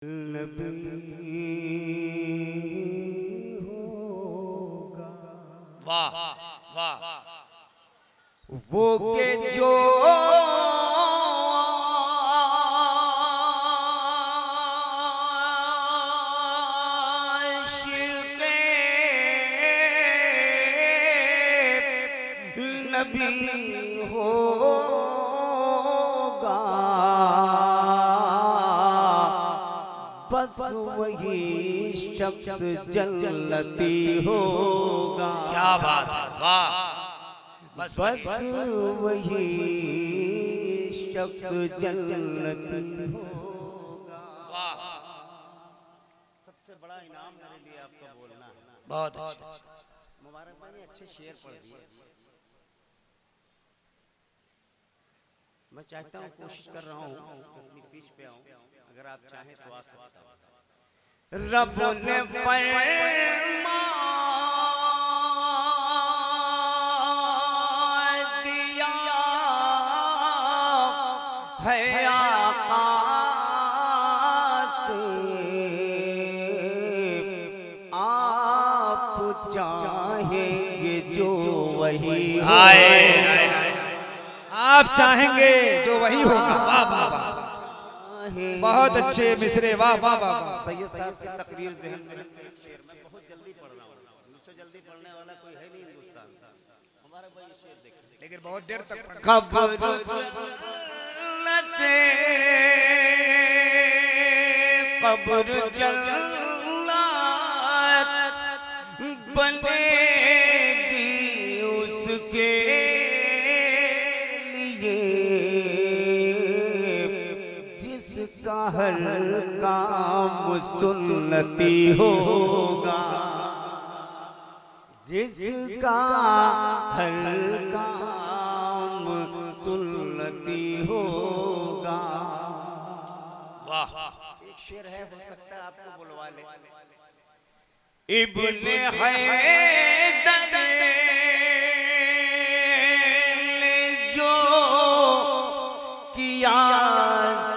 नबी होगा। वाह वाह वो के जो आशिक़े नबी होगा, बस वही शख्स जन्नती होगा। क्या बात है, वाह। बस वही शख्स जन्नती होगा। वाह, सबसे बड़ा इनाम मेरे लिए आपका बोलना है। बहुत अच्छा। मुबारक भाई ने अच्छे शेर पढ़ दिए। मैं चाहता हूँ, कोशिश कर रहा हूँ अपनी पीछ पे आऊं। अगर आप चाहें तो आ सकता हूँ। रब ने फरमा दिया है आका से, आप चाहेंगे जो वही आए आप चाहेंगे जो वही होगा। वाह वाह वाह, बहुत अच्छे मिसरे। वाह वाह वाह वाह। सैयद साहब की तकरीर ज़हन में रखते हुए शेर मैं बहुत जल्दी पढ़ रहा हूँ। मुझसे जल्दी पढ़ने वाला कोई है नहीं हिंदुस्तान का। हमारा भाई ये शेर देखें, लेकिन बहुत देर तक पढ़ना। कब्र जन्नत बनेगी उसके जिसका हर काम सुन्नती होगा, जिसका हर काम सुन्नती होगा। वाह, एक शेर है, हो सकता है आपको बुलवा ले। इब्ने हैदर ने जो किया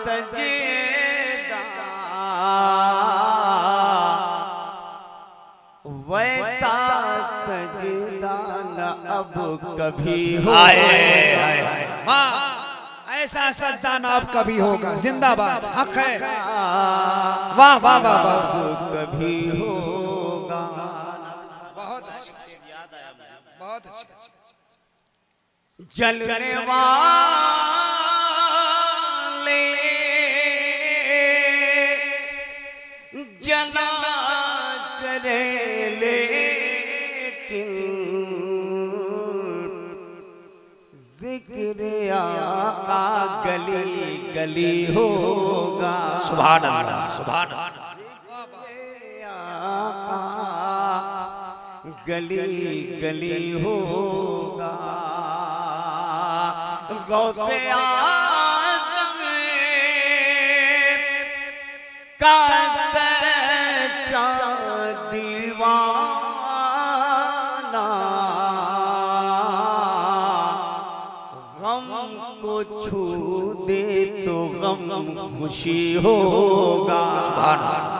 सजदा, वैसा सजदा न अब कभी होगा। ऐसा सजदा न अब कभी होगा। जिंदाबाद, हक है। वाह वाह वाह वाह, कभी होगा। बहुत अच्छा, याद आया मुझे, बहुत अच्छा। जलने वाले जना करे लेकिन जिक्र आका गली गली होगा। सुभान अल्लाह, सुभान अल्लाह। गली गली होगा। गौसे आज़म का सच्चा दीवाना गम को छू दे तो गम खुशी होगा। सुभान अल्लाह।